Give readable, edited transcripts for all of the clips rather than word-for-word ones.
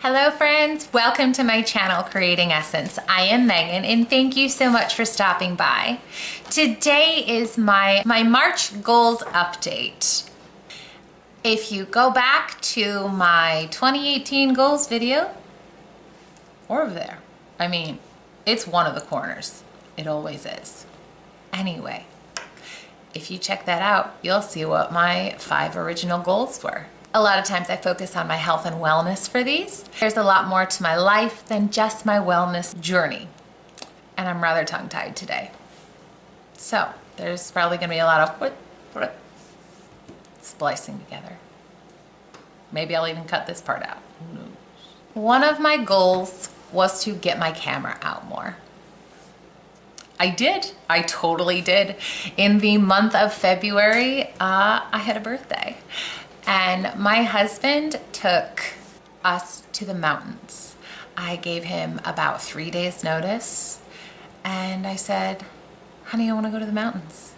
Hello friends, welcome to my channel Creating Essence. I am Megan and thank you so much for stopping by. Today is my March goals update. If you go back to my 2018 goals video, or over there, I mean, it's one of the corners. It always is. Anyway, if you check that out, you'll see what my 5 original goals were. A lot of times I focus on my health and wellness for these. There's a lot more to my life than just my wellness journey. And I'm rather tongue-tied today. So there's probably gonna be a lot of splicing together. Maybe I'll even cut this part out. Who knows? One of my goals was to get my camera out more. I did. I totally did. In the month of February, I had a birthday. And my husband took us to the mountains. I gave him about 3 days notice and I said, honey, I want to go to the mountains.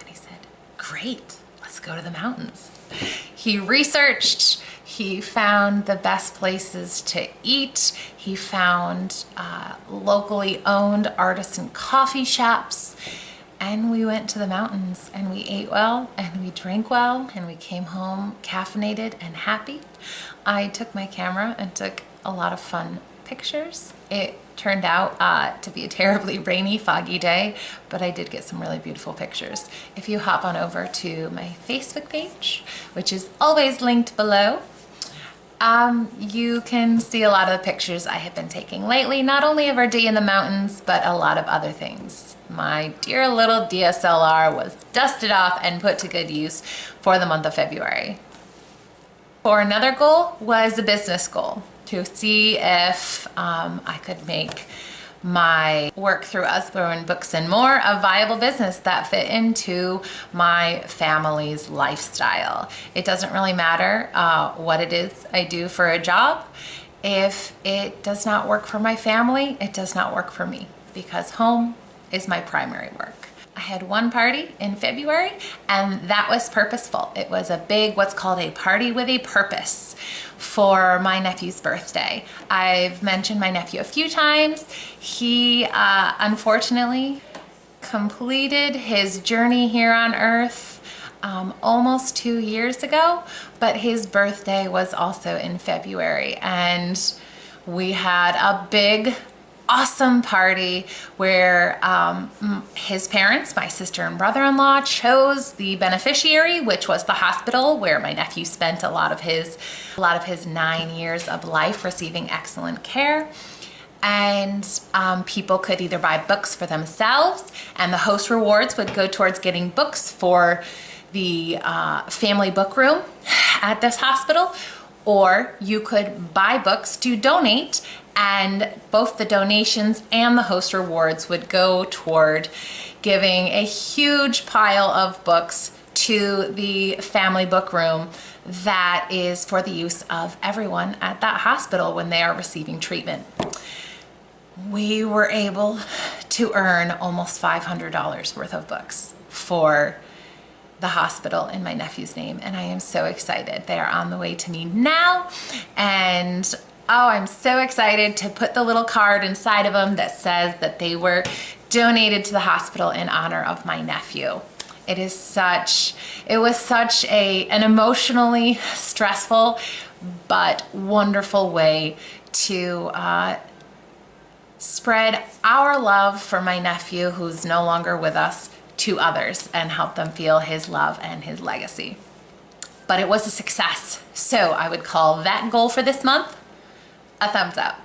And he said, great, let's go to the mountains. He researched, he found the best places to eat. He found locally owned artisan coffee shops. And we went to the mountains and we ate well and we drank well and we came home caffeinated and happy. I took my camera and took a lot of fun pictures. It turned out to be a terribly rainy, foggy day, but I did get some really beautiful pictures. If you hop on over to my Facebook page, which is always linked below, you can see a lot of the pictures I have been taking lately, not only of our day in the mountains, but a lot of other things. My dear little DSLR was dusted off and put to good use for the month of February. For another goal was a business goal to see if I could make my work through Usborne Books and More a viable business that fit into my family's lifestyle. It doesn't really matter what it is I do for a job. If it does not work for my family, it does not work for me, because home is my primary work. I had one party in February and that was purposeful. It was a big, what's called a party with a purpose for my nephew's birthday. I've mentioned my nephew a few times. He unfortunately completed his journey here on earth almost 2 years ago, but his birthday was also in February and we had a big awesome party where his parents, my sister and brother-in-law, chose the beneficiary, which was the hospital where my nephew spent a lot of his 9 years of life receiving excellent care. And people could either buy books for themselves, and the host rewards would go towards getting books for the family book room at this hospital, or you could buy books to donate, and both the donations and the host rewards would go toward giving a huge pile of books to the family book room that is for the use of everyone at that hospital when they are receiving treatment. We were able to earn almost $500 worth of books for the hospital in my nephew's name, and I am so excited. They are on the way to me now, and oh, I'm so excited to put the little card inside of them that says that they were donated to the hospital in honor of my nephew. It was such an emotionally stressful but wonderful way to spread our love for my nephew, who's no longer with us, to others and help them feel his love and his legacy. But it was a success. So I would call that goal for this month a thumbs up.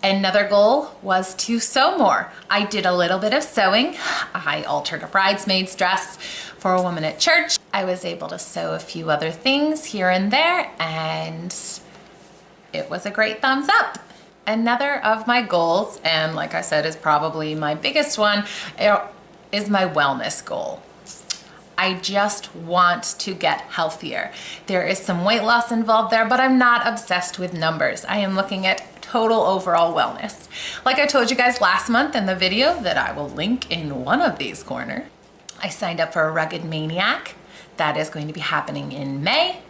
Another goal was to sew more. I did a little bit of sewing. I altered a bridesmaid's dress for a woman at church. I was able to sew a few other things here and there, and it was a great thumbs up. Another of my goals, and like I said, is probably my biggest one, is my wellness goal. I just want to get healthier. There is some weight loss involved there, but I'm not obsessed with numbers. I am looking at total overall wellness. Like I told you guys last month in the video that I will link in one of these corners, I signed up for a Rugged Maniac. That is going to be happening in May.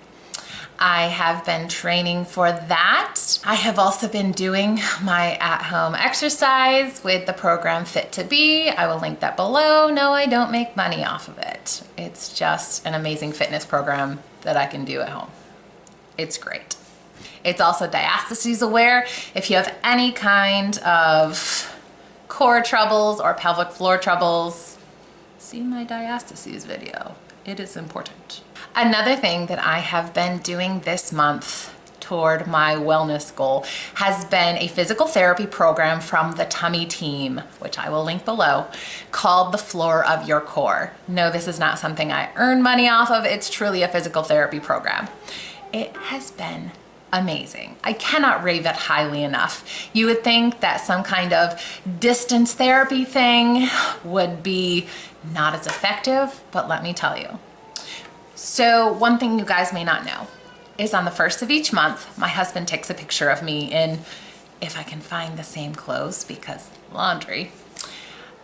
I have been training for that. I have also been doing my at-home exercise with the program Fit to Be. I will link that below. No, I don't make money off of it. It's just an amazing fitness program that I can do at home. It's great. It's also diastasis aware. If you have any kind of core troubles or pelvic floor troubles, see my diastasis video. It is important. Another thing that I have been doing this month toward my wellness goal has been a physical therapy program from the Tummy team, which I will link below, called The Floor of Your Core. No, this is not something I earn money off of. It's truly a physical therapy program. It has been amazing. I cannot rave it highly enough. You would think that some kind of distance therapy thing would be not as effective, but let me tell you. So one thing you guys may not know is on the first of each month, my husband takes a picture of me in, if I can find the same clothes because laundry,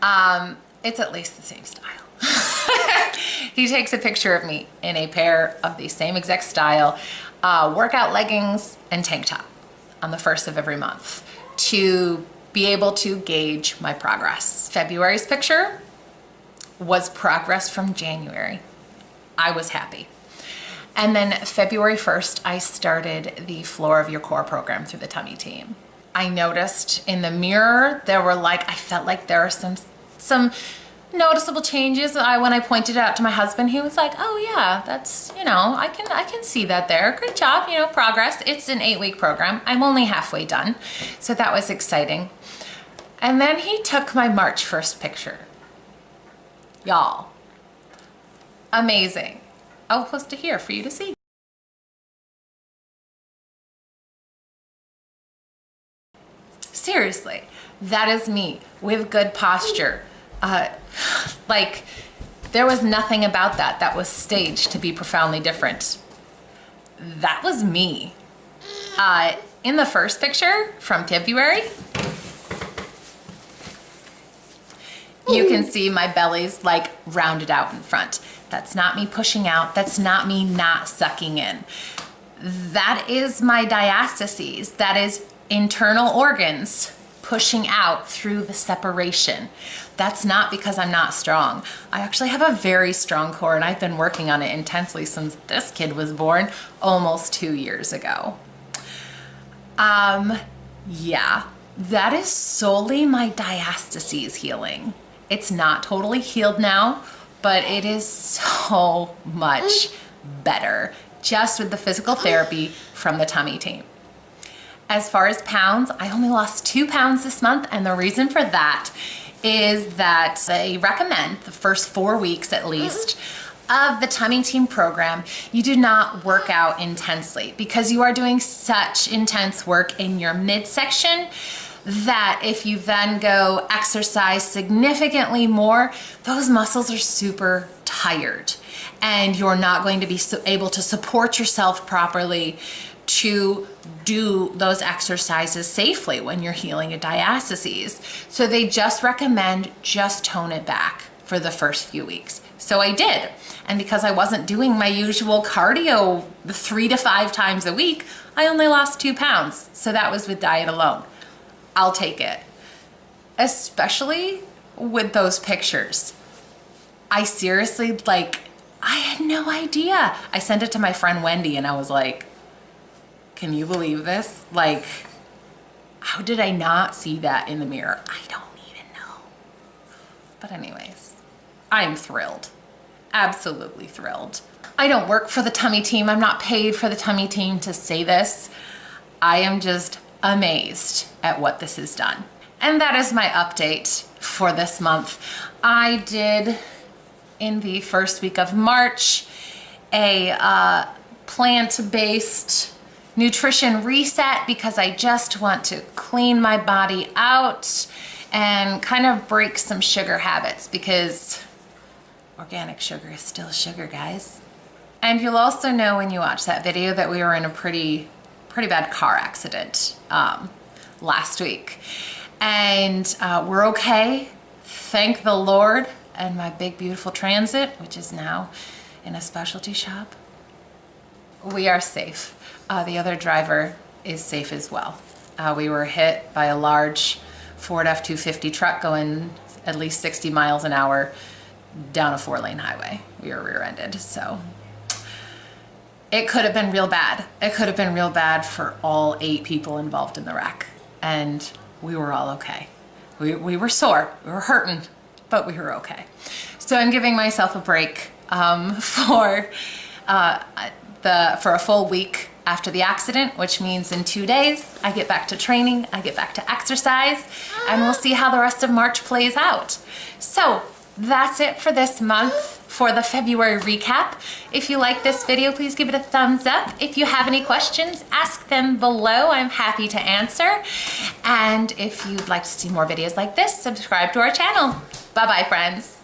it's at least the same style. He takes a picture of me in a pair of the same exact style, workout leggings and tank top on the first of every month to be able to gauge my progress. February's picture was progress from January. I was happy. And then February 1st, I started the Floor of Your Core program through the Tummy team. I noticed in the mirror, I felt like there were some noticeable changes. When I pointed it out to my husband, he was like, oh yeah, that's, I can see that there. Great job, progress. It's an 8-week program. I'm only halfway done. So that was exciting. And then he took my March 1st picture. Y'all. Amazing. I'll post it here for you to see. Seriously, that is me with good posture. There was nothing about that was staged to be profoundly different. That was me. In the first picture from February, you can see my belly's like rounded out in front. That's not me pushing out. That's not me not sucking in. That is my diastases. That is internal organs pushing out through the separation. That's not because I'm not strong. I actually have a very strong core and I've been working on it intensely since this kid was born almost 2 years ago. Yeah, that is solely my diastases healing. It's not totally healed now, but it is so much better just with the physical therapy from the Tummy team. As far as pounds, I only lost 2 pounds this month, and the reason for that is that they recommend the first 4 weeks at least of the Tummy team program, you do not work out intensely because you are doing such intense work in your midsection that if you then go exercise significantly more, those muscles are super tired and you're not going to be able to support yourself properly to do those exercises safely when you're healing a diastases. So they just recommend just tone it back for the first few weeks. So I did. And because I wasn't doing my usual cardio 3 to 5 times a week, I only lost 2 pounds. So that was with diet alone. I'll take it. Especially with those pictures. I seriously, I had no idea. I sent it to my friend Wendy and I was like, can you believe this? How did I not see that in the mirror? I don't even know. But anyways, I'm thrilled. Absolutely thrilled. I don't work for the Tummy team. I'm not paid for the Tummy team to say this. I am just amazed at what this has done. And that is my update for this month. I did, in the first week of March, a plant-based nutrition reset because I just want to clean my body out and kind of break some sugar habits because organic sugar is still sugar, guys. And you'll also know when you watch that video that we were in a pretty bad car accident last week. And we're okay, thank the Lord, and my big beautiful Transit, which is now in a specialty shop. we are safe. The other driver is safe as well. We were hit by a large Ford F-250 truck going at least 60 miles an hour down a 4-lane highway. We were rear-ended, so it could have been real bad. It could have been real bad for all 8 people involved in the wreck, and we were all okay. We were sore, we were hurting, but we were okay. So I'm giving myself a break for a full week after the accident, which means in 2 days, I get back to training, I get back to exercise, and we'll see how the rest of March plays out. So that's it for this month for the February recap. If you like this video, please give it a thumbs up. If you have any questions, ask them below. I'm happy to answer. And if you'd like to see more videos like this, subscribe to our channel. Bye-bye, friends.